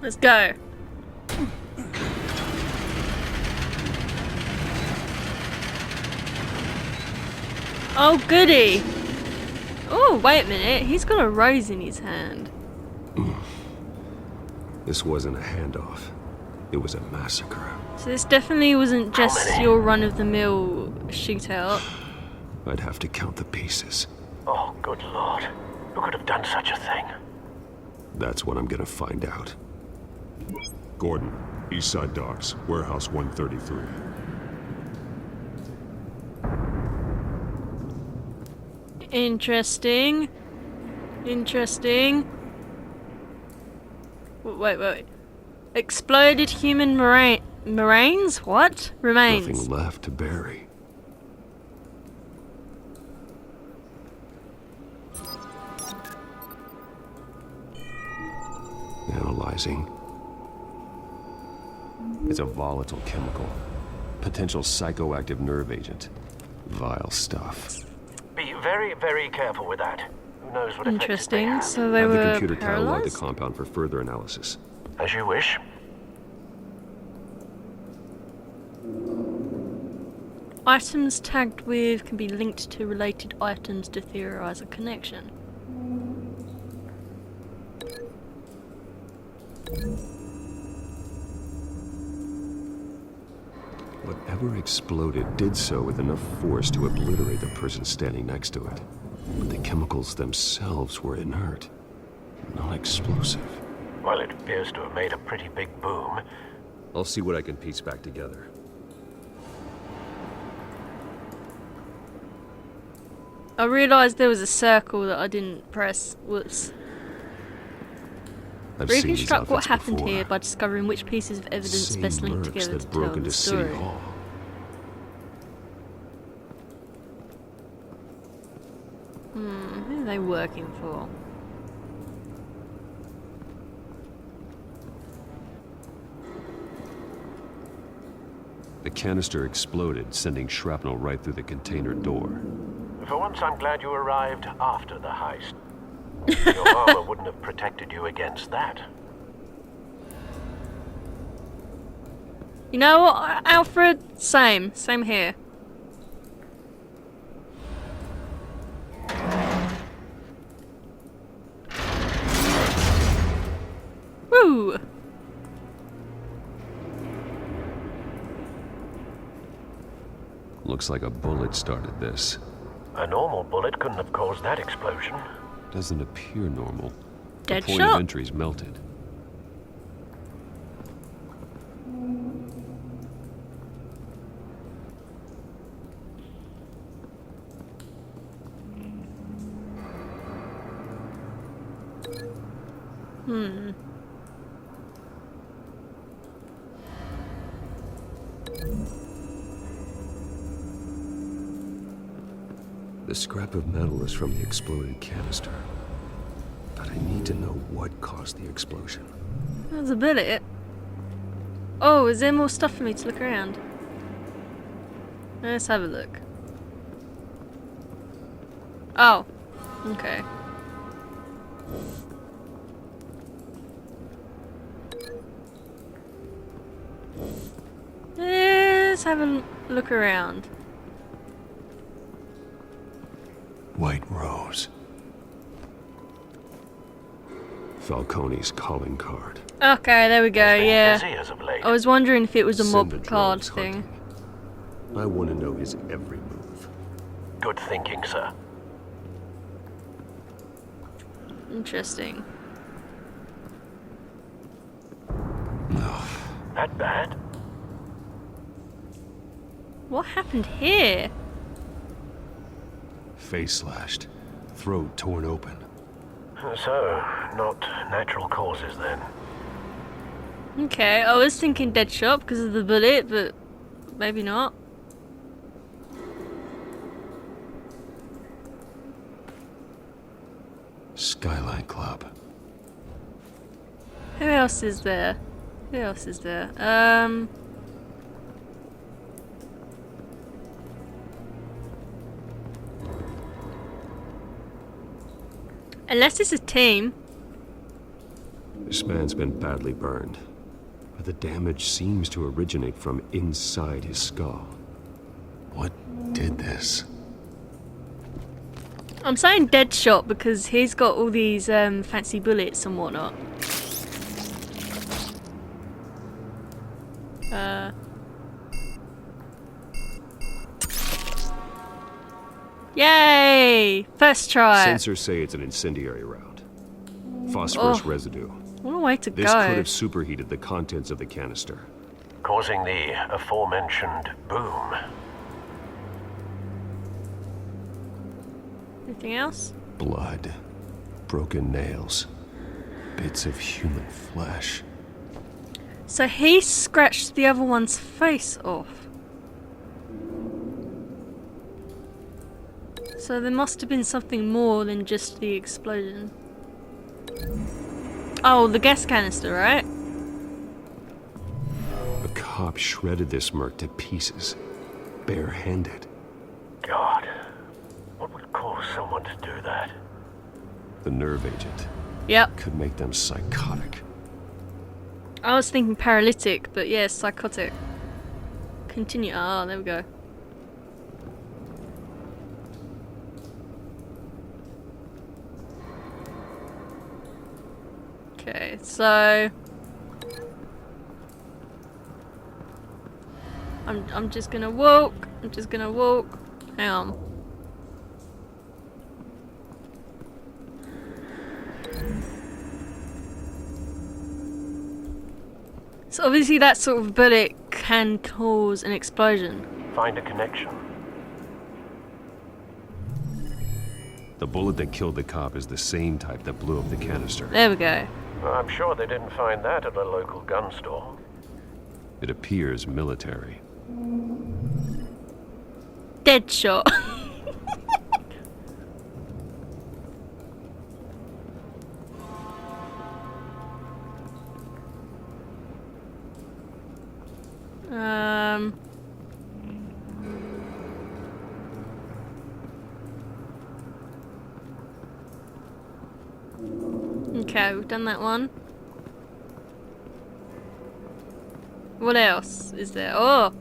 Let's go. Oh, goody. Oh, wait a minute. He's got a rose in his hand. This wasn't a handoff. It was a massacre. So this definitely wasn't just your run-of-the-mill shootout. I'd have to count the pieces. Oh, good lord. Who could have done such a thing? That's what I'm gonna find out. Gordon, Eastside Docks, Warehouse 133. Interesting. Interesting. Wait. Exploded human moraines? What? Remains. Nothing left to bury. Analyzing. It's a volatile chemical. Potential psychoactive nerve agent. Vile stuff. Be very, very careful with that. Who knows what effects it may Interesting. have. So they Have the were computer catalog the paralyzed? compound for further analysis. As you wish. Items tagged with can be linked to related items to theorize a connection. Whatever exploded did so with enough force to obliterate the person standing next to it. But the chemicals themselves were inert, not explosive. Well, it appears to have made a pretty big boom. I'll see what I can piece back together. I realised there was a circle that I didn't press. Whoops. I've seen these Reconstruct what outfits happened before. here by discovering which pieces of evidence Same best linked mercs together that to broke tell into the City story. Hall. Who are they working for? The canister exploded, sending shrapnel right through the container door. For once, I'm glad you arrived after the heist. Your armor wouldn't have protected you against that. You know what, Alfred? Same here. Woo! Looks like a bullet started this. A normal bullet couldn't have caused that explosion. Doesn't appear normal. The Dead point of shot. entry's melted. The scrap of metal is from the exploded canister. But I need to know what caused the explosion. That's a bullet. Oh, is there more stuff for me to look around? Let's have a look. Oh, okay. Let's have a look around. White Rose. Falcone's calling card. Okay, there we go, Been yeah. busy as of late. I was wondering if it was a mob Send the card drones thing. hunting. I want to know his every move. Good thinking, sir. Interesting. That bad? What happened here? Face slashed. Throat torn open. So, not natural causes then. Okay, I was thinking dead shot because of the bullet, but maybe not. Skyline Club. Who else is there? Who else is there? Unless it's a team. This man's been badly burned, but the damage seems to originate from inside his skull. What did this? I'm saying Deadshot because he's got all these fancy bullets and whatnot. Yay! First try. Sensors say it's an incendiary round. Phosphorus residue. What a way to This go. could have superheated the contents of the canister. Causing the aforementioned boom. Anything else? Blood. Broken nails. Bits of human flesh. So he scratched the other one's face off. So there must have been something more than just the explosion. Oh, the gas canister, right? A cop shredded this merc to pieces. Barehanded. God, what would cause someone to do that? The nerve agent Yep. could make them psychotic. I was thinking paralytic, but yeah, psychotic. Continue. Ah, there we go. Okay, so I'm just gonna walk. I'm just gonna walk. Hang on. So obviously that sort of bullet can cause an explosion. Find a connection. The bullet that killed the cop is the same type that blew up the canister. There we go. I'm sure they didn't find that at a local gun store. It appears military. Deadshot. Okay, we've done that one. What else is there? Oh!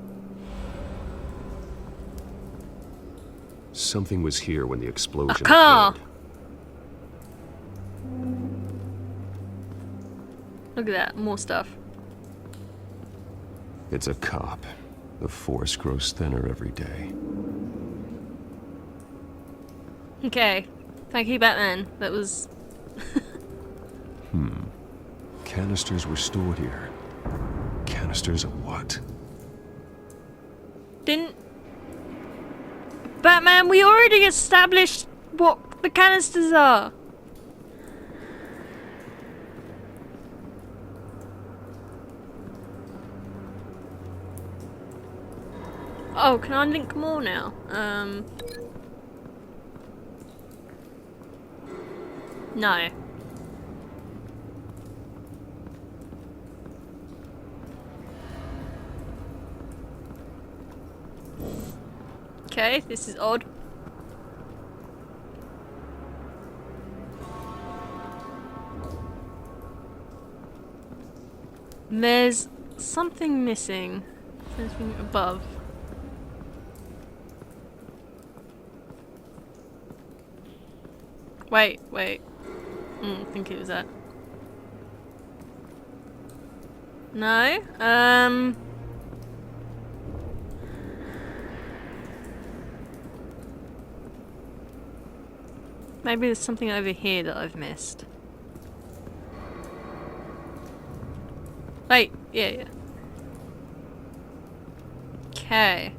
Something was here when the explosion A car! occurred. Look at that, more stuff. It's a cop. The force grows thinner every day. Okay. Thank you, Batman. That was... Canisters were stored here. Canisters of what? Didn't... Batman, we already established what the canisters are. Oh, can I link more now? No. Okay, this is odd. There's something missing. Something above. Wait. I think it was that. No? Maybe there's something over here that I've missed. Wait, yeah. Okay.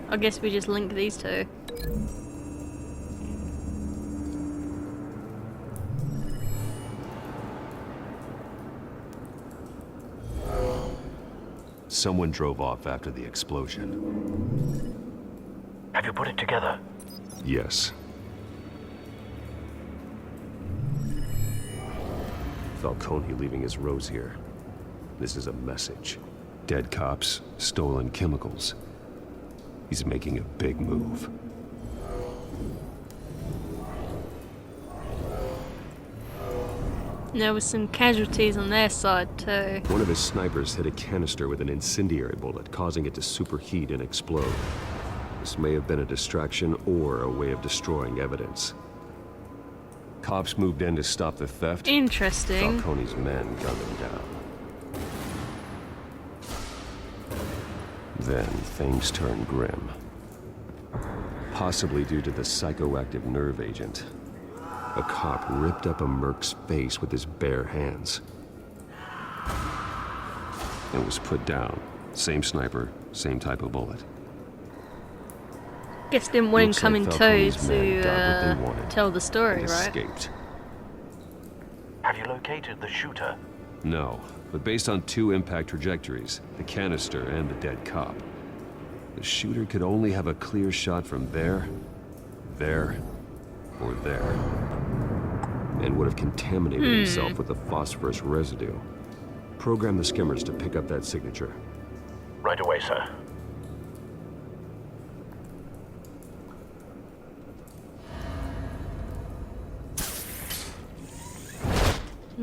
I guess we just link these two. Someone drove off after the explosion. Have you put it together? Yes. Falcone leaving his rose here. This is a message. Dead cops, stolen chemicals. He's making a big move. And there was some casualties on their side too. One of his snipers hit a canister with an incendiary bullet, causing it to superheat and explode. This may have been a distraction or a way of destroying evidence. Cops moved in to stop the theft. Interesting. Falcone's men gunned him down. Then things turned grim. Possibly due to the psychoactive nerve agent. A cop ripped up a merc's face with his bare hands. And was put down. Same sniper, same type of bullet. Guess didn't want him Looks coming like too Falcone's men got what to they wanted tell the story, and right? escaped. Have you located the shooter? No, but based on 2 impact trajectories, the canister and the dead cop, the shooter could only have a clear shot from there, or there, and would have contaminated himself with the phosphorus residue. Program the skimmers to pick up that signature. Right away, sir.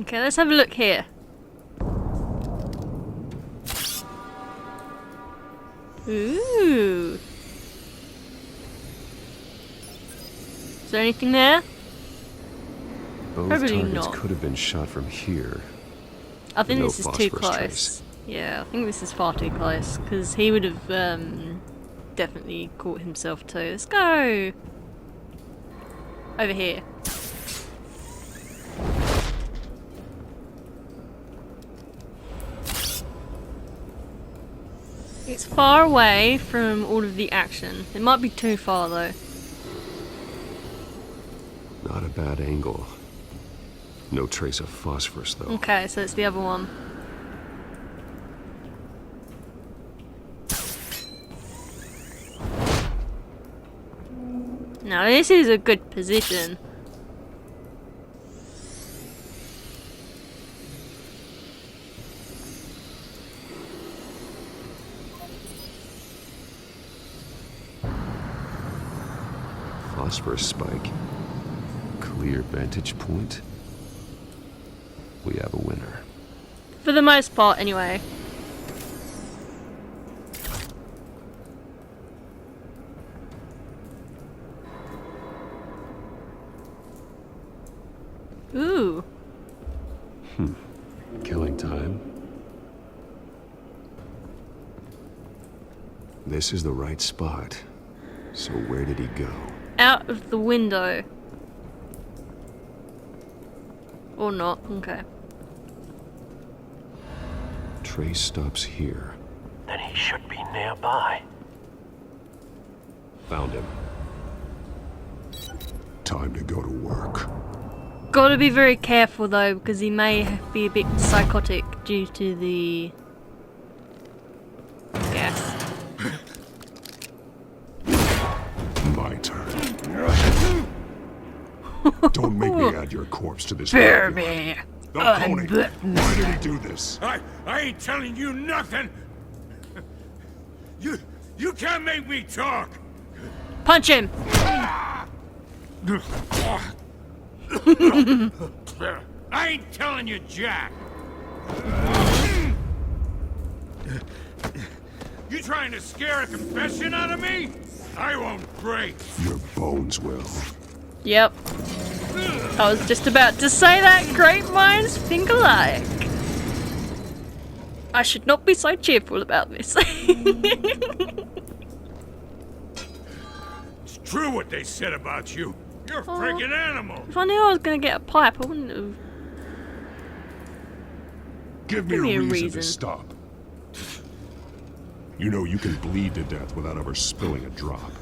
Okay, let's have a look here. Ooh. Is there anything there? Both Probably targets not. could have been shot from here. I think No this is too phosphorus close. trace. Yeah, I think this is far too close because he would have definitely caught himself too. Let's go over here. It's far away from all of the action. It might be too far though. Not a bad angle. No trace of phosphorus, though. Okay, so it's the other one. Now this is a good position. Phosphorus spike. Clear vantage point. We have a winner. For the most part, anyway. Ooh. Killing time. This is the right spot. So where did he go? Out of the window. Or not, okay. Trace stops here. Then he should be nearby. Found him. Time to go to work. Gotta be very careful though, because he may be a bit psychotic due to the gas. My turn. Don't make me add your corpse to this. Fear regular. me. Falcone, why did he do this? I ain't telling you nothing. You can't make me talk. Punch him! I ain't telling you, Jack. You trying to scare a confession out of me? I won't break. Your bones will. Yep. I was just about to say that. Great minds think alike. I should not be so cheerful about this. It's true what they said about you. You're a freaking animal. If I knew I was going to get a pipe, I wouldn't have. Give me a reason to stop. You know you can bleed to death without ever spilling a drop.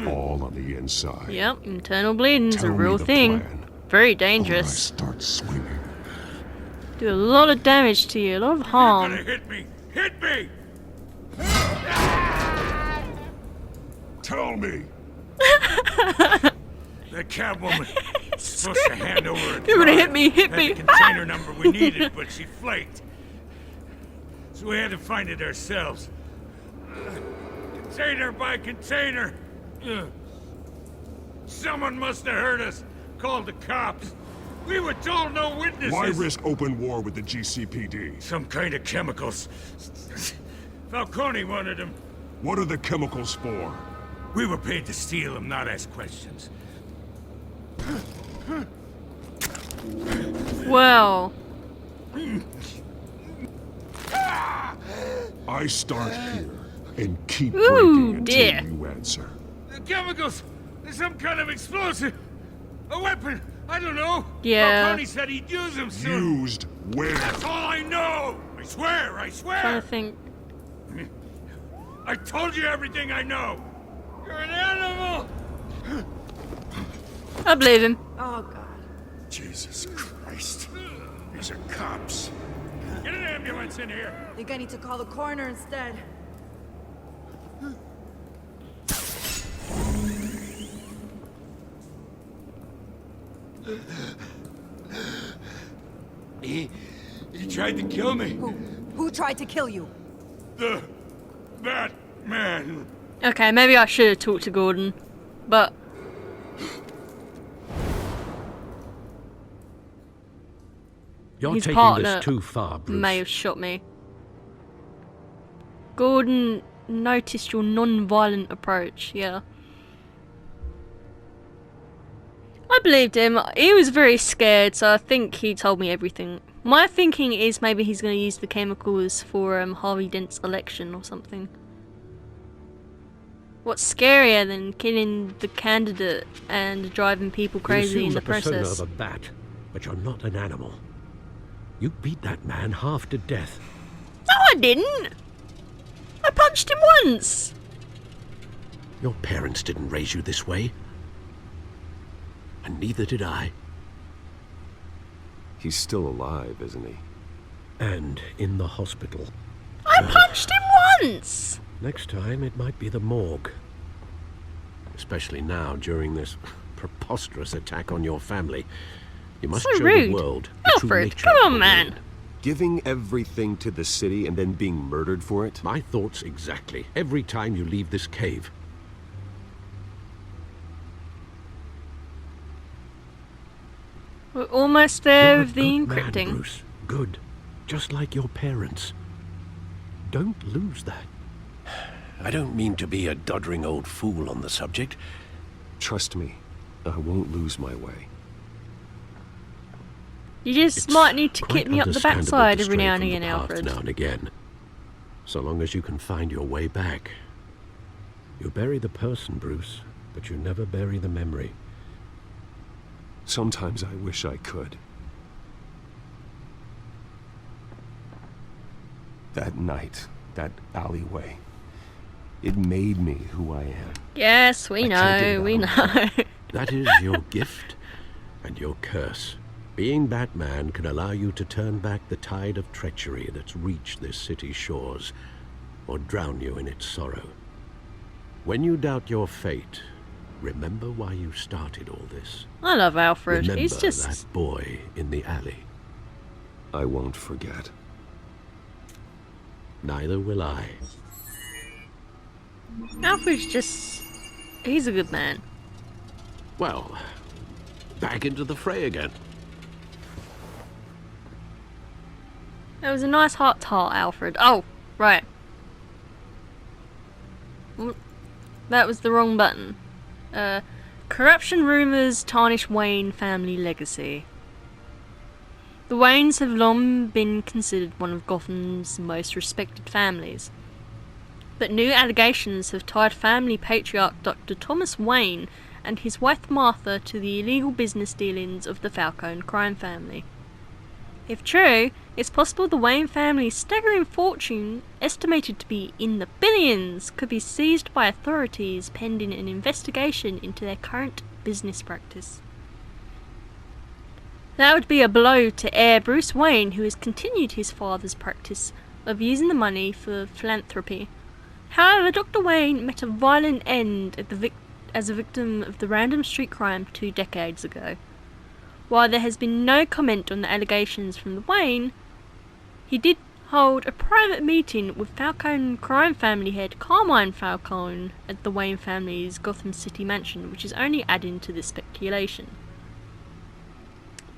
All on the inside. Yep, internal bleeding's Tell a me real the thing. plan, Very or I dangerous. start swinging. Do a lot of damage to you, a lot of You're harm. gonna hit me. Hit me. Tell me. The Catwoman was supposed to hand over a You're gonna drive. hit me, hit Had me. the container number we needed, but she flaked. So we had to find it ourselves. Container by container. Someone must have heard us. Called the cops. We were told no witnesses. Why risk open war with the GCPD? Some kind of chemicals. Falcone wanted them. What are the chemicals for? We were paid to steal them, not ask questions. Well, I start here and keep Ooh, breaking dear. until you answer. The chemicals! There's some kind of explosive! A weapon! I don't know! Yeah. Falcone said he'd use them soon! Used where? That's all I know! I swear! I trying swear! to think. I told you everything I know! You're an animal! I believe him. Oh, God. Jesus Christ. These are cops. Get an ambulance in here! I think I need to call the coroner instead. He tried to kill me. Who tried to kill you? That man. Okay, maybe I should have talked to Gordon, but You're his taking partner this too far, Bruce. may have shot me. Gordon noticed your non-violent approach. Yeah. I believed him. He was very scared, so I think he told me everything. My thinking is maybe he's going to use the chemicals for Harvey Dent's election or something. What's scarier than killing the candidate and driving people crazy in the process? You assume the persona of a bat, but you're not an animal. You beat that man half to death. No, I didn't! I punched him once! Your parents didn't raise you this way. And neither did I. He's still alive, isn't he? And in the hospital. I punched him once! Next time, it might be the morgue. Especially now, during this preposterous attack on your family. You must So show rude. the world the true Alfred, nature come of on, the man. world. Giving everything to the city and then being murdered for it? My thoughts exactly. Every time you leave this cave. We're almost there You're a with the good man, encrypting. Bruce. Good. Just like your parents. Don't lose that. I don't mean to be a doddering old fool on the subject. Trust me, I won't lose my way. You just It's might need to quite kick me up the understandable backside to every stray now and from the again, path Alfred. Now and again. So long as you can find your way back. You bury the person, Bruce, but you never bury the memory. Sometimes I wish I could. That night, that alleyway, it made me who I am. Yes, we I can't get know, it we out. know. That is your gift and your curse. Being Batman can allow you to turn back the tide of treachery that's reached this city's shores, or drown you in its sorrow. When you doubt your fate, remember why you started all this. I love Alfred. Remember He's just... that boy in the alley. I won't forget. Neither will I. Alfred's just... He's a good man. Well, back into the fray again. That was a nice heart-to-heart, Alfred. Oh, right. That was the wrong button. Corruption rumours tarnish Wayne family legacy. The Waynes have long been considered one of Gotham's most respected families. But new allegations have tied family patriarch Dr. Thomas Wayne and his wife Martha to the illegal business dealings of the Falcone crime family. If true, it's possible the Wayne family's staggering fortune, estimated to be in the billions, could be seized by authorities pending an investigation into their current business practice. That would be a blow to heir Bruce Wayne, who has continued his father's practice of using the money for philanthropy. However, Dr. Wayne met a violent end at as a victim of the random street crime 2 decades ago. While there has been no comment on the allegations from the Wayne, he did hold a private meeting with Falcone crime family head Carmine Falcone at the Wayne family's Gotham City mansion, which is only adding to this speculation.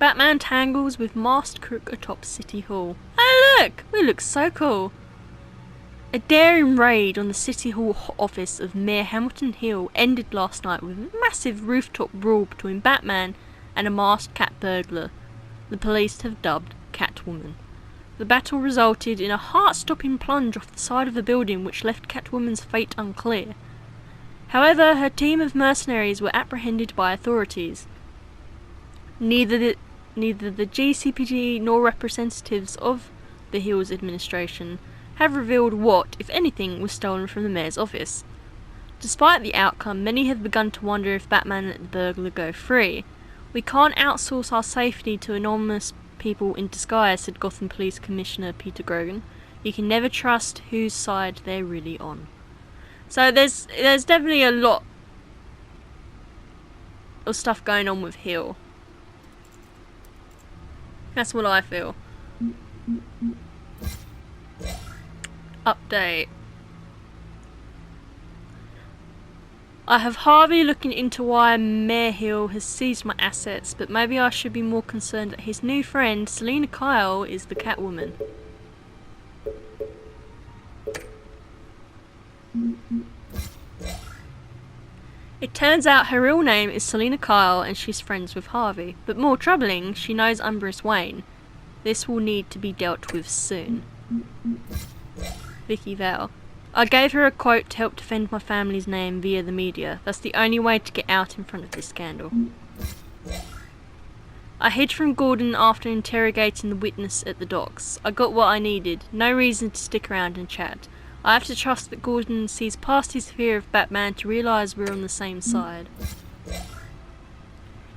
Batman tangles with masked crook atop City Hall. Oh look! We look so cool. A daring raid on the City Hall office of Mayor Hamilton Hill ended last night with a massive rooftop brawl between Batman and a masked cat burglar the police have dubbed Catwoman. The battle resulted in a heart-stopping plunge off the side of the building which left Catwoman's fate unclear. However, her team of mercenaries were apprehended by authorities. Neither the GCPD nor representatives of the Hills administration have revealed what, if anything, was stolen from the mayor's office. Despite the outcome, many have begun to wonder if Batman let the burglar go free. We can't outsource our safety to anonymous people in disguise, said Gotham Police Commissioner Peter Grogan. You can never trust whose side they're really on. So there's definitely a lot of stuff going on with Hill. That's what I feel. Update. I have Harvey looking into why Mayor Hill has seized my assets, but maybe I should be more concerned that his new friend, Selina Kyle, is the Catwoman. It turns out her real name is Selina Kyle and she's friends with Harvey, but more troubling, she knows I'm Bruce Wayne. This will need to be dealt with soon. Vicky Val. I gave her a quote to help defend my family's name via the media. That's the only way to get out in front of this scandal. I hid from Gordon after interrogating the witness at the docks. I got what I needed. No reason to stick around and chat. I have to trust that Gordon sees past his fear of Batman to realise we're on the same side.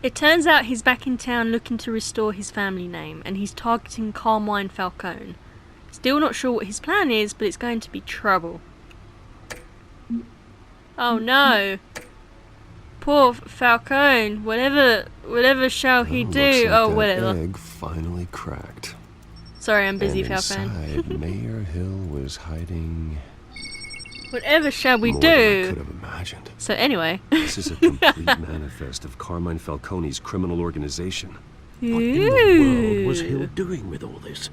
It turns out he's back in town looking to restore his family name, and he's targeting Carmine Falcone. Still not sure what his plan is, but it's going to be trouble. Oh no! Poor Falcone. Whatever shall he do? Looks like Oh, that whatever. Egg finally cracked. Sorry, I'm busy, And Falcone. inside, Mayor Hill was hiding Whatever shall we more than I do? could have imagined. So anyway. This is a complete manifest of Carmine Falcone's criminal organization. What in the world was Hill doing with all this?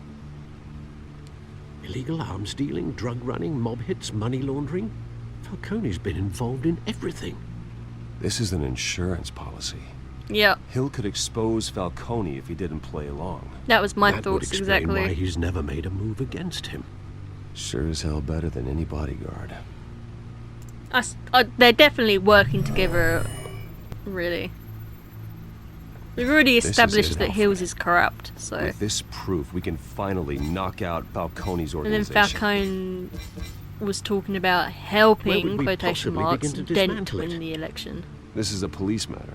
Illegal arms dealing, drug running, mob hits, money laundering? Falcone's been involved in everything. This is an insurance policy. Yeah, Hill could expose Falcone if he didn't play along. that was my That would thoughts explain why exactly. he's never made a move against him. Sure as hell better than any bodyguard. They're definitely working together, really. We've already This is established it, that Hills Alfred. is corrupt, so. With this proof, we can finally knock out Falcone's And then organization. Falcone was talking about Where helping, would we quotation possibly marks, begin to Dent dismantle it? win the election. This is a police matter.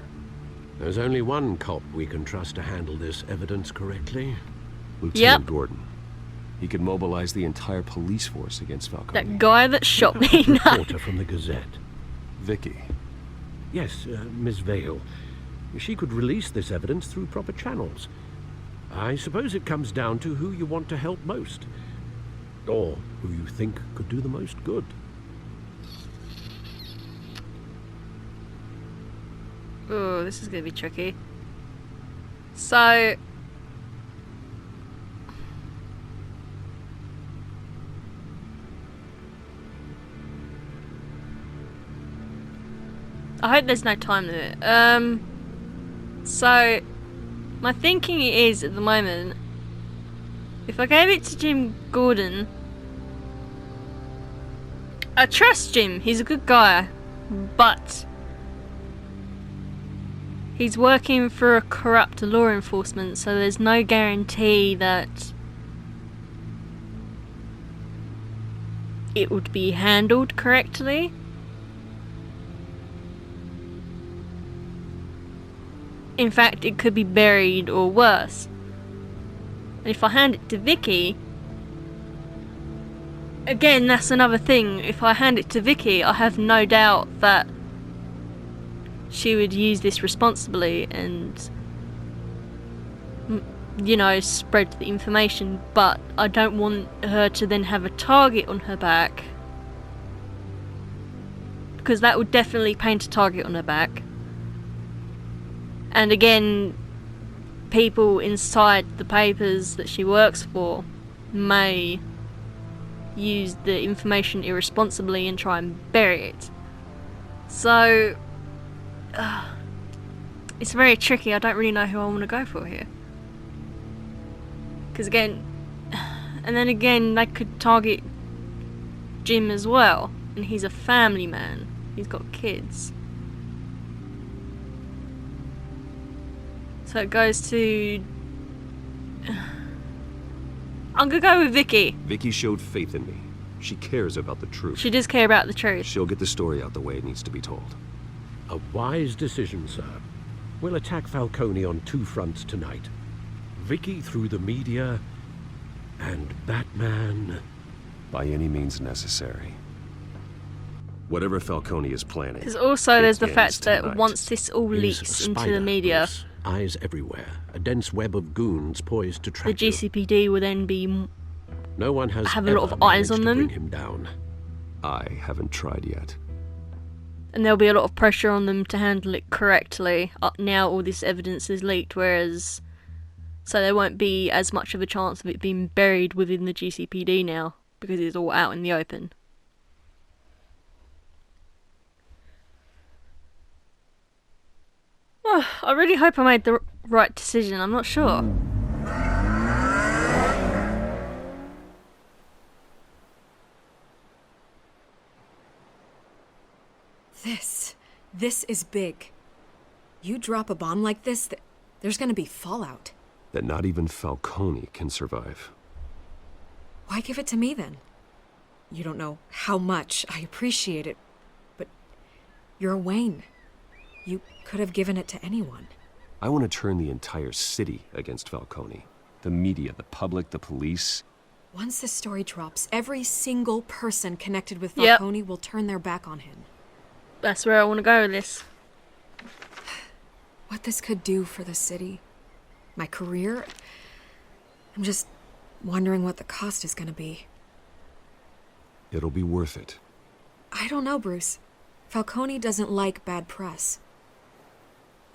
There's only one cop we can trust to handle this evidence correctly. Lieutenant Gordon. He could mobilize the entire police force against Falcone. That guy that shot me, A no. reporter from the Gazette. Vicky. Yes, Miss Vale. She could release this evidence through proper channels. I suppose it comes down to who you want to help most. Or who you think could do the most good. Oh, this is going to be tricky. So... I hope there's no time limit. So... My thinking is, at the moment, if I gave it to Jim Gordon... I trust Jim, he's a good guy, but... He's working for a corrupt law enforcement, so there's no guarantee that it would be handled correctly. In fact, it could be buried or worse. And if I hand it to Vicky, again, that's another thing. If I hand it to Vicky, I have no doubt that she would use this responsibly and, you know, spread the information, but I don't want her to then have a target on her back, because that would definitely paint a target on her back. And again, people inside the papers that she works for may use the information irresponsibly and try and bury it. So, it's very tricky. I don't really know who I want to go for here. Because again, and then again, they could target Jim as well. And he's a family man. He's got kids. So it goes to... I'm gonna go with Vicky. Vicky showed faith in me. She cares about the truth. She does care about the truth. She'll get the story out the way it needs to be told. A wise decision, sir. We'll attack Falcone on 2 fronts tonight. Vicky through the media, and Batman... By any means necessary. Whatever Falcone is planning. Because also there's the it fact ends that tonight. once this all He's a leaks into spider, the media, Bruce. Eyes everywhere, a dense web of goons poised to the track you. GCPD will then be... No one has have a lot ever of eyes managed on to them. bring him down. I haven't tried yet. And there'll be a lot of pressure on them to handle it correctly. Now all this evidence is leaked, whereas... So there won't be as much of a chance of it being buried within the GCPD now, because it's all out in the open. Oh, I really hope I made the right decision. I'm not sure. This is big. You drop a bomb like this, there's gonna be fallout. That not even Falcone can survive. Why give it to me then? You don't know how much I appreciate it, but you're a Wayne. You could have given it to anyone. I want to turn the entire city against Falcone. The media, the public, the police. Once this story drops, every single person connected with Yep. Falcone will turn their back on him. That's where I want to go with this. What this could do for the city, my career, I'm just wondering what the cost is gonna be. It'll be worth it. I don't know, Bruce. Falcone doesn't like bad press.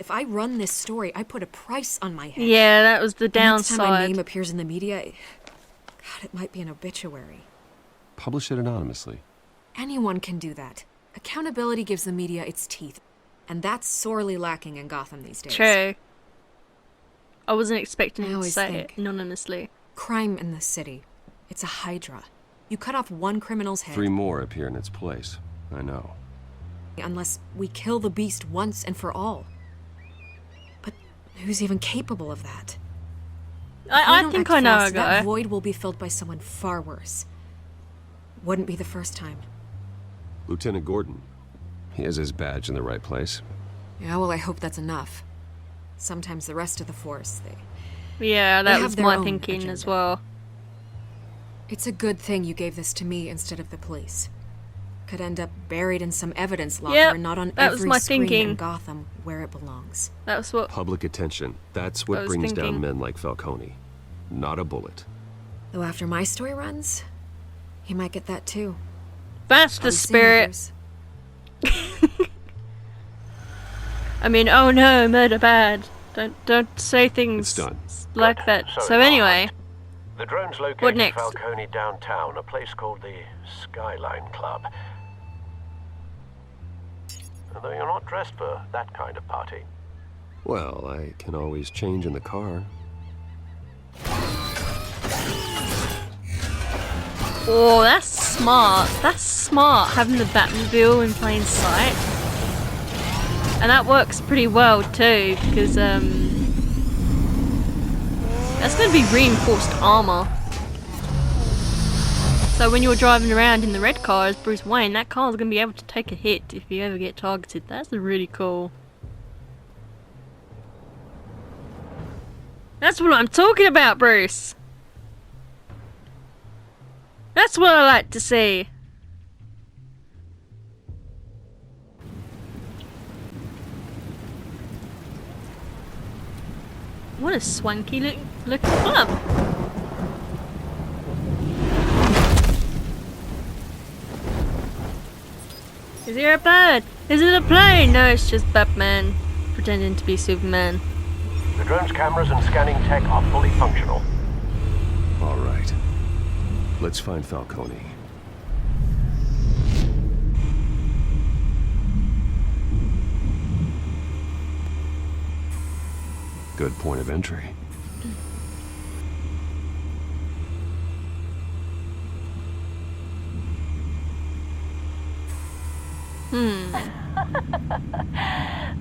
If I run this story, I put a price on my head. Yeah, that was the The next time my downside. name appears in the media, God, it might be an obituary. Publish it anonymously. Anyone can do that. Accountability gives the media its teeth, and that's sorely lacking in Gotham these days. True. I wasn't expecting I him to always say think- it anonymously. Crime in this city. It's a hydra. You cut off one criminal's head, 3 more appear in its place. I know. unless we kill the beast once and for all. But who's even capable of that? If we I don't think act I know a fast, that guy. void will be filled by someone far worse. Wouldn't be the first time. Lieutenant Gordon. He has his badge in the right place. Yeah, well, I hope that's enough. Sometimes the rest of the force, Yeah, that have was their my own thinking as agenda. well. It's a good thing you gave this to me instead of the police. Could end up buried in some evidence locker Yep, and not on that was every my screen thinking. in Gotham where it belongs. That was what... Public attention. That's I what was brings thinking. down men like Falcone. Not a bullet. Though after my story runs, he might get that too. That's the I'll be seeing you, spirit. Bruce. I mean, oh no, murder bad. Don't say things It's done. like that. So So it's anyway, The drones What located next? Falcone downtown, a place called the Skyline Club. Although you're not dressed for that kind of party. Well, I can always change in the car. oh, that's smart. That's smart, having the Batmobile in plain sight. And that works pretty well too, because that's going to be reinforced armor. So when you're driving around in the red car as Bruce Wayne, that car's going to be able to take a hit if you ever get targeted. That's really cool. That's what I'm talking about, Bruce. That's what I like to see. What a swanky looking club. Is there a bird? Is it a plane? No, it's just Batman pretending to be Superman. The drone's cameras and scanning tech are fully functional. All right. Let's find Falcone. Good point of entry.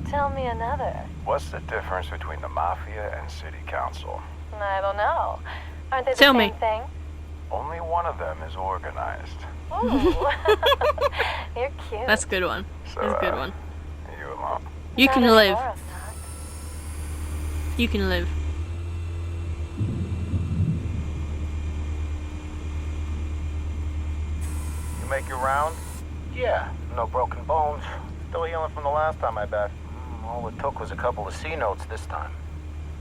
Tell me another. What's the difference between the Mafia and City Council? I don't know. Aren't they the Tell same me. thing? Only one of them is organized. Ooh. You're cute. That's a good one. So, That's a good one. You alone? You Not can anymore, live. I'm not. You can live. You make your round? Yeah, no broken bones. Still healing from the last time I bet. All it took was a couple of C notes this time.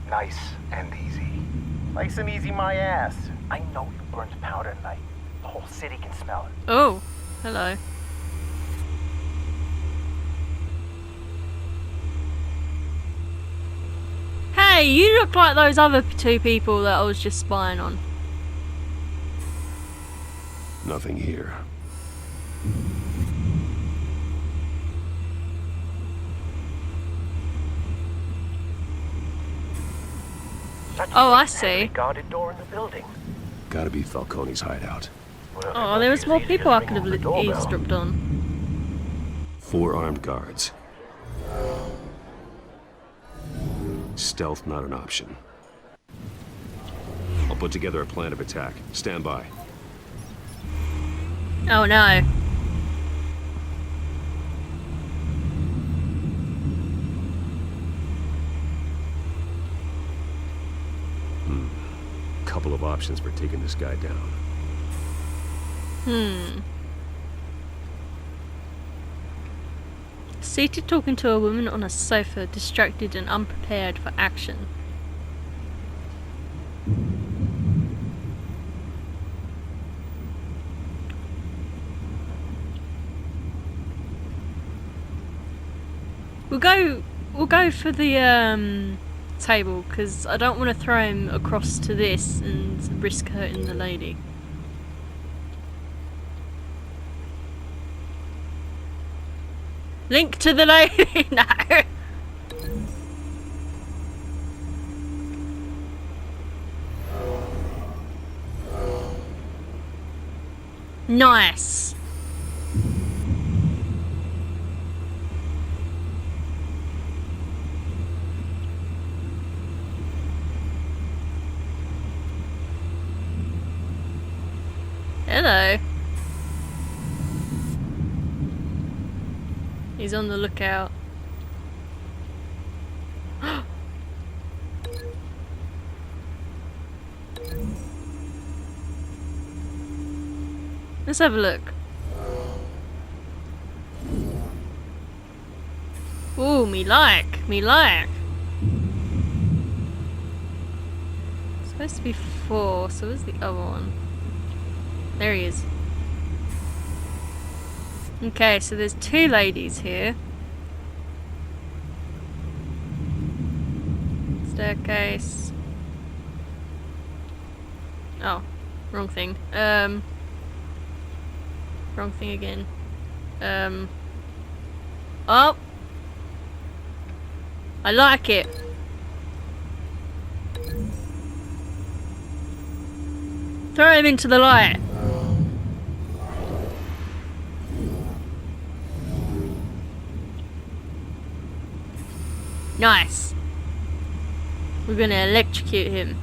Nice and easy. Nice and easy my ass. I know you burned powder tonight. The whole city can smell it. Oh, hello. Hey, you look like those other two people that I was just spying on. Nothing here. That's Oh, the I most heavily see. guarded door in the building. Gotta be Falcone's hideout. Well, Oh, it there won't was be as more easy people as I could have ringing the doorbell. eavesdropped on. 4 armed guards. Stealth not an option. I'll put together a plan of attack. Stand by. Oh no. Couple of options for taking this guy down. Seated talking to a woman on a sofa, distracted and unprepared for action. We'll go for the table, because I don't want to throw him across to this and risk hurting the lady. Link to the lady! No! Nice! Hello. He's on the lookout. Let's have a look. Ooh, me like. It's supposed to be 4, so where's the other one? There he is. Okay, so there's 2 ladies here. Staircase. Oh, wrong thing. Wrong thing again. Oh! I like it. Throw him into the light. Nice. We're gonna electrocute him.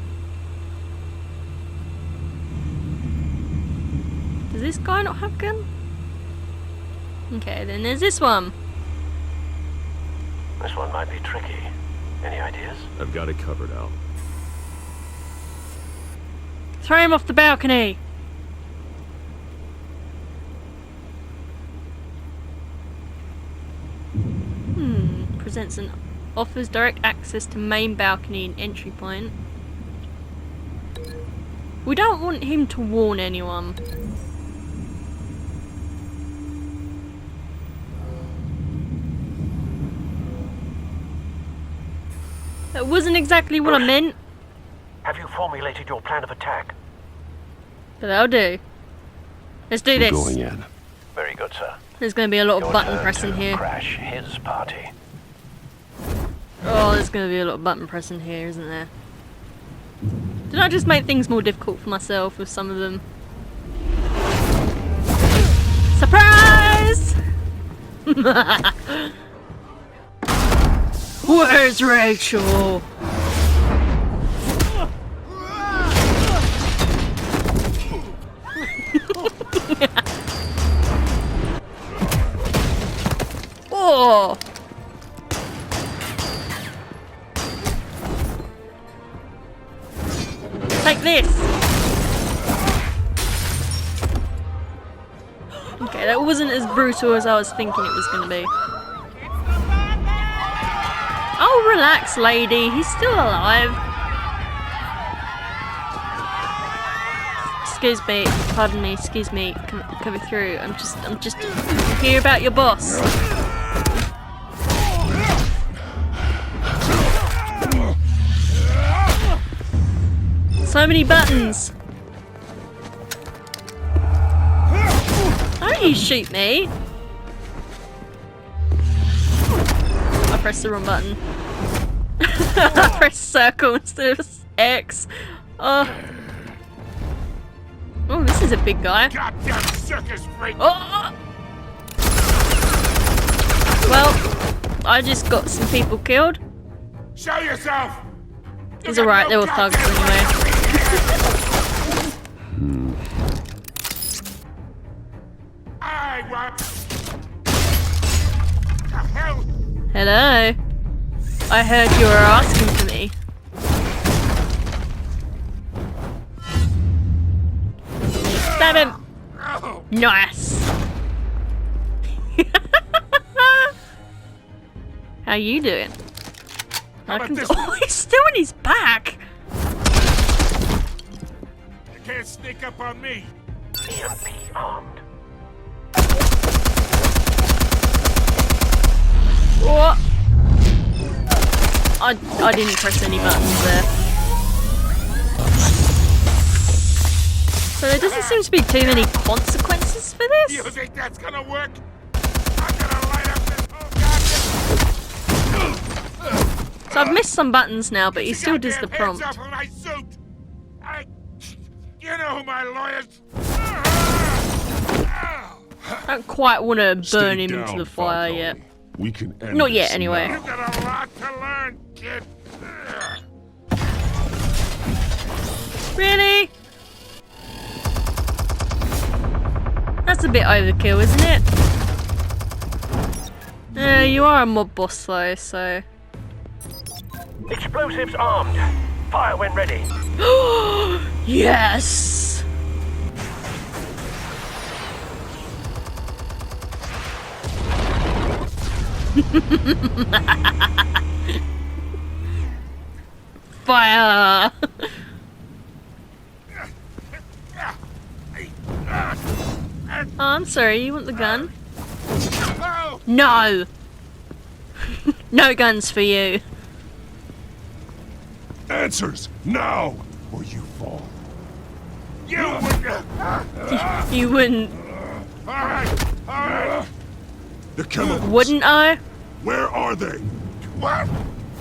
Does this guy not have a gun? Okay, then there's this one. This one might be tricky. Any ideas? I've got it covered, Al. Throw him off the balcony. Presents an offers direct access to main balcony and entry point. We don't want him to warn anyone. That wasn't exactly what I meant. Have you formulated your plan of attack? But that'll do. Let's do this. Going in. Very good, sir. There's going to be a lot of Your button turn pressing to here. crash his party. Oh, there's going to be a lot of button pressing here, isn't there? Did I just make things more difficult for myself with some of them? Surprise! Where's Rachel? Oh! Take this! Okay, that wasn't as brutal as I was thinking it was gonna be. Oh, relax, lady. He's still alive. Excuse me. Pardon me. Excuse me. Come through. I'm just here about your boss. So many buttons. Don't you shoot me. I pressed the wrong button. I pressed circle instead of X. Oh, this is a big guy. Goddamn circus freak! Oh! Well, I just got some people killed. Show yourself! It's alright, they were thugs anyway. I want... The hell? Hello. I heard you were asking for me. Stab him! Nice! How you doing? How about this? Oh, he's still on his back! You can't sneak up on me. EMP armed. What? I didn't press any buttons there. So there doesn't seem to be too many consequences for this? You think that's gonna work? I'm gonna light up this whole goddamn... So I've missed some buttons now, but he still does the prompt. Hands off of my suit! You know who my lawyers... I don't quite want to Stay burn him down, into the fire Falcone. yet. We can end Not yet, this anyway. now. You've got a lot to learn, kid. Really? That's a bit overkill, isn't it? You are a mob boss though, so... Explosives armed. Fire when ready. Yes! Fire! Oh, I'm sorry, you want the gun? No! No guns for you. Answers now, or you fall. You wouldn't... You wouldn't. Alright. The chemicals. Wouldn't I? Where are they? What?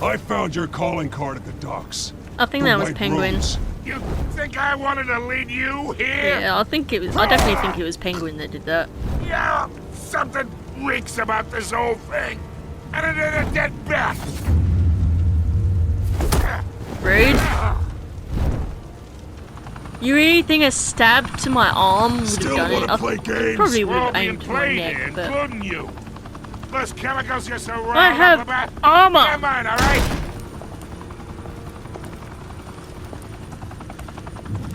I found your calling card at the docks. I think The that was White Penguin. Rose. You think I wanted to lead you here? Yeah, I definitely think it was Penguin that did that. Yeah, something reeks about this whole thing. And it ain't a dead bat. Rude. You really think a stab to my arm would have Still done wanna it? play I games? probably would Well, have you aimed for my played neck, in, but... couldn't you? Those chemicals you're so riled I up have about. armor! They're mine, alright?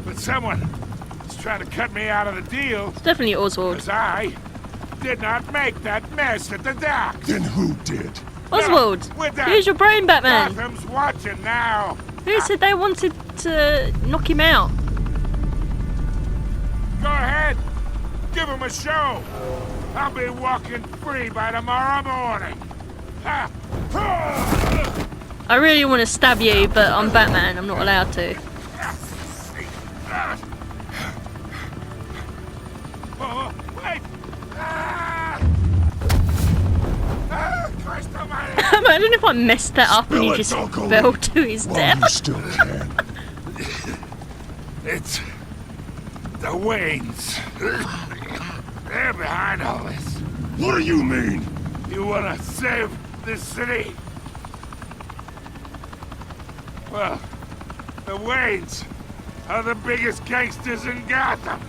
But someone is trying to cut me out of the deal. It's definitely Oswald. Because I did not make that mess at the docks. Then who did? Oswald! We're done. Here's your brain, Batman! Gotham's watching now. Who said they wanted to knock him out? Go ahead. Give him a show. I'll be walking free by tomorrow morning. Ha! I really want to stab you, but I'm Batman. I'm not allowed to. Oh, wait! Christ almighty! Imagine if I messed that up and he just fell to his death. You still can. It's the Waynes. They're behind all this. What do you mean? You wanna save this city? Well, the Waynes are the biggest gangsters in Gotham.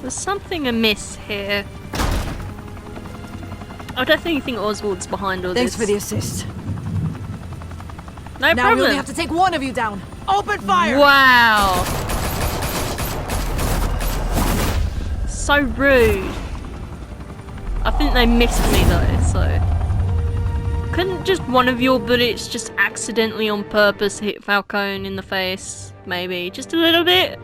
There's something amiss here. I definitely think Oswald's behind all Thanks this. for the assist. No Now we problem. only have to take one of you down. Open fire! Wow. So rude. I think they missed me though, so... Couldn't just one of your bullets just accidentally on purpose hit Falcone in the face? Maybe. Just a little bit?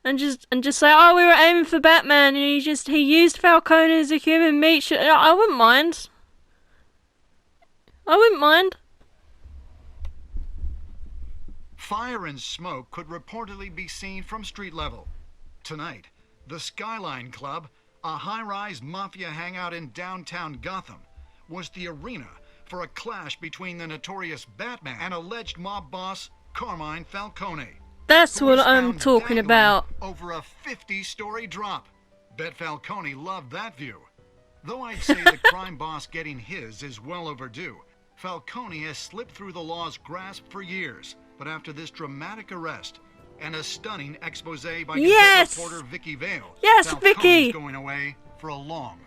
And just say, oh, we were aiming for Batman and he used Falcone as a human meat. I wouldn't mind. I wouldn't mind. Fire and smoke could reportedly be seen from street level. Tonight, the Skyline Club, a high-rise mafia hangout in downtown Gotham, was the arena for a clash between the notorious Batman and alleged mob boss Carmine Falcone. That's what I'm talking about. Over a 50-story drop. Bet Falcone loved that view. Though I'd say the crime boss getting his is well overdue, Falcone has slipped through the law's grasp for years. But after this dramatic arrest and a stunning expose by reporter Vicky Vale, yes, Vicky, going away for a long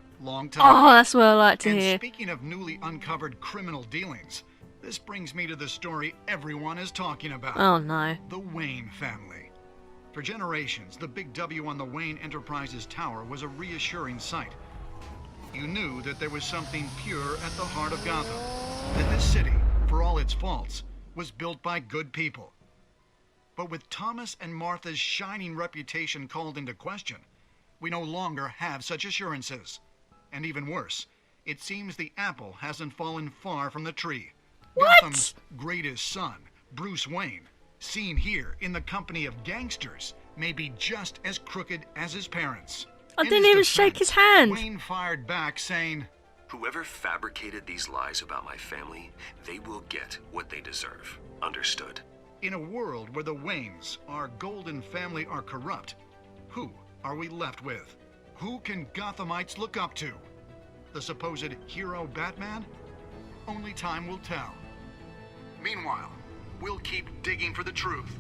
time. Oh, that's what I like to hear. And speaking of newly uncovered criminal dealings, this brings me to the story everyone is talking about. Oh no. The Wayne family. For generations, the big W on the Wayne Enterprises tower was a reassuring sight. You knew that there was something pure at the heart of Gotham. That this city, for all its faults, was built by good people. But with Thomas and Martha's shining reputation called into question, we no longer have such assurances. And even worse, it seems the apple hasn't fallen far from the tree. What? Gotham's greatest son, Bruce Wayne, seen here in the company of gangsters, may be just as crooked as his parents. I didn't even shake his hand. Wayne fired back saying, "Whoever fabricated these lies about my family, they will get what they deserve. Understood?" In a world where the Waynes, our golden family, are corrupt, who are we left with? Who can Gothamites look up to? The supposed hero Batman? Only time will tell. Meanwhile, we'll keep digging for the truth.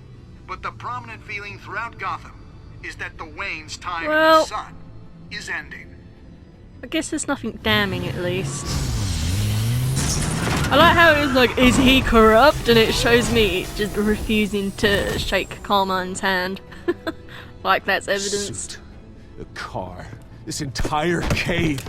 But the prominent feeling throughout Gotham is that the Waynes' time in the sun is ending. I guess there's nothing damning, at least. I like how it was like, is he corrupt? And it shows me just refusing to shake Carmine's hand. Like that's evidence. Suit, the car, this entire cave.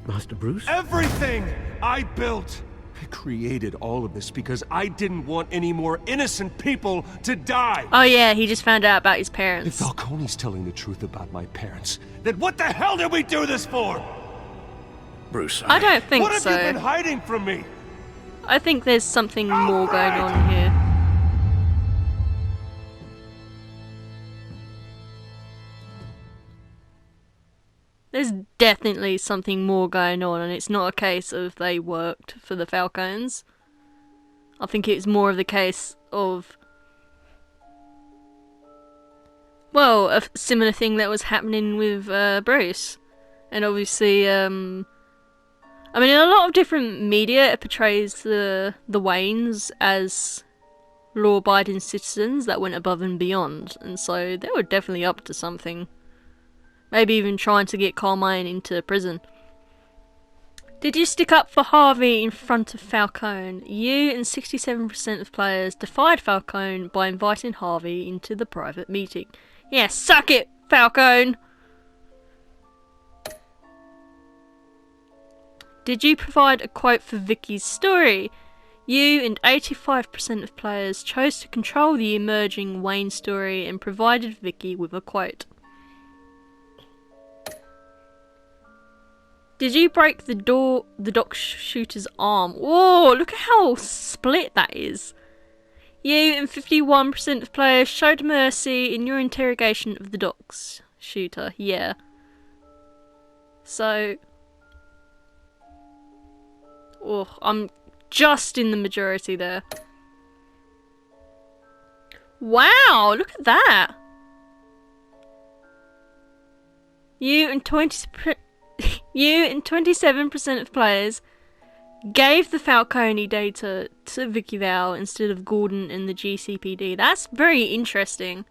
Master Bruce? Everything I built! I created all of this because I didn't want any more innocent people to die! Oh yeah, he just found out about his parents. If Falcone's telling the truth about my parents, then what the hell did we do this for? Bruce, I don't think what so. What have you been hiding from me? I think there's something more going on here. There's definitely something more going on, and it's not a case of they worked for the Falcons. I think it's more of the case of, well, a similar thing that was happening with Bruce. And obviously, I mean, in a lot of different media, it portrays the Waynes as law-abiding citizens that went above and beyond, and so they were definitely up to something. Maybe even trying to get Carmine into prison. Did you stick up for Harvey in front of Falcone? You and 67% of players defied Falcone by inviting Harvey into the private meeting. Yeah, suck it, Falcone! Did you provide a quote for Vicky's story? You and 85% of players chose to control the emerging Wayne story and provided Vicky with a quote. Did you break the dock shooter's arm? Whoa, look at how split that is. You and 51% of players showed mercy in your interrogation of the dock's shooter. Yeah. So... oh, I'm just in the majority there. Wow, look at that. You and 27% of players gave the Falcone data to Vicky Val instead of Gordon and the GCPD. That's very interesting.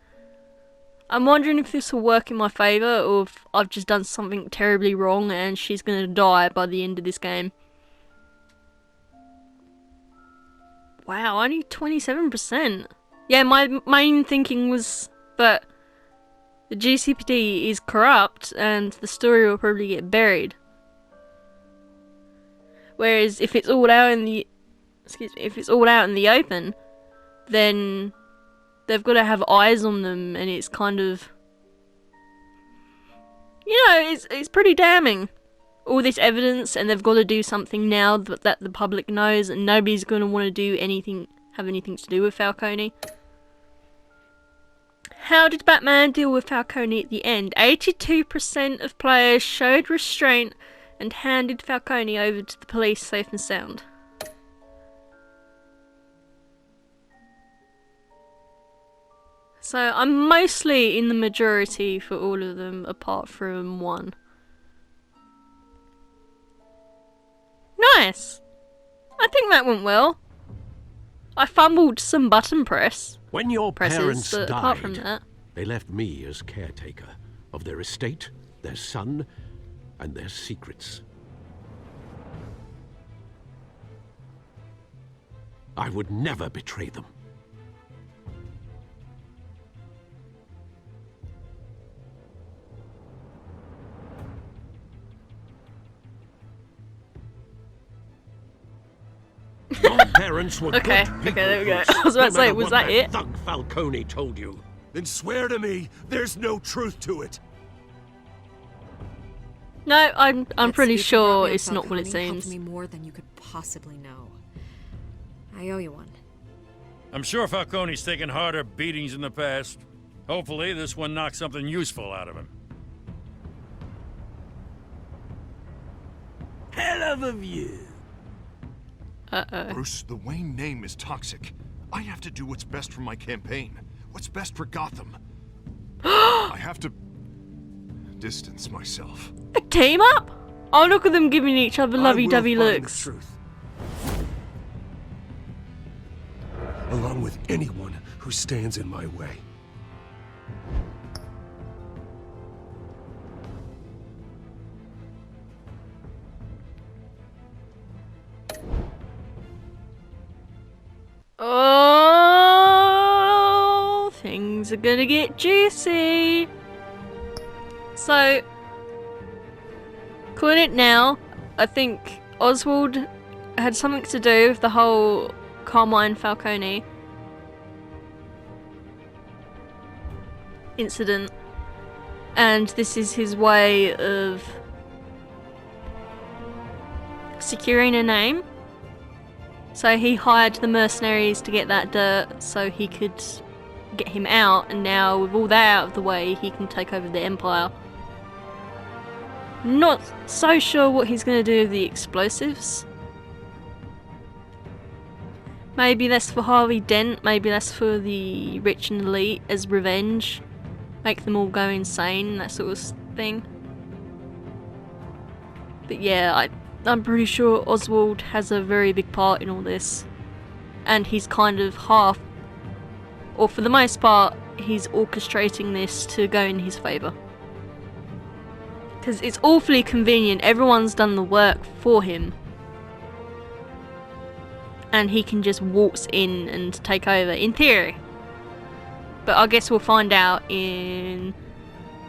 I'm wondering if this will work in my favour or if I've just done something terribly wrong and she's gonna die by the end of this game. Wow, only 27%. Yeah, my main thinking was that the GCPD is corrupt and the story will probably get buried. Whereas if it's all out in the open, then they've got to have eyes on them, and it's kind of, you know, it's pretty damning. All this evidence, and they've got to do something now that the public knows, and nobody's going to want to do anything, have anything to do with Falcone. How did Batman deal with Falcone at the end? 82% of players showed restraint and handed Falcone over to the police safe and sound. So I'm mostly in the majority for all of them apart from one. Nice! I think that went well. I fumbled some button press. When your parents but died, apart from that, they left me as caretaker of their estate, their son, and their secrets. I would never betray them. Your parents were okay, good people. okay, there we go. I was about to say, was that it? Thug Falcone told you. Then swear to me there's no truth to it. No, I'm pretty speaking about sure me, it's not what it Falcone helped seems. me more than you could possibly know. I owe you one. I'm sure Falcone's taken harder beatings in the past. Hopefully, this one knocks something useful out of him. Hell of a view. Uh-oh. Bruce, the Wayne name is toxic. I have to do what's best for my campaign. What's best for Gotham. I have to distance myself. A team up? Oh, look at them giving each other lovey-dovey looks. The truth. Along with anyone who stands in my way. Oh, things are gonna get juicy. So, calling it now, I think Oswald had something to do with the whole Carmine Falcone incident, and this is his way of securing a name. So he hired the mercenaries to get that dirt so he could get him out, and now with all that out of the way, he can take over the Empire. Not so sure what he's going to do with the explosives. Maybe that's for Harvey Dent, maybe that's for the rich and elite as revenge. Make them all go insane, that sort of thing. But yeah, I'm pretty sure Oswald has a very big part in all this. And he's kind of half, or for the most part, he's orchestrating this to go in his favour. Because it's awfully convenient, everyone's done the work for him. And he can just waltz in and take over, in theory. But I guess we'll find out in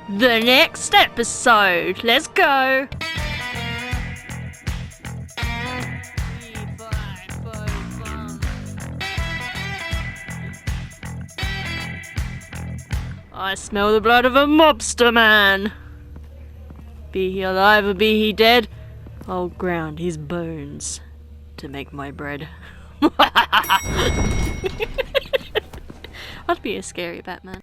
the next episode. Let's go! I smell the blood of a mobster man. Be he alive or be he dead, I'll ground his bones to make my bread. I'd be a scary Batman.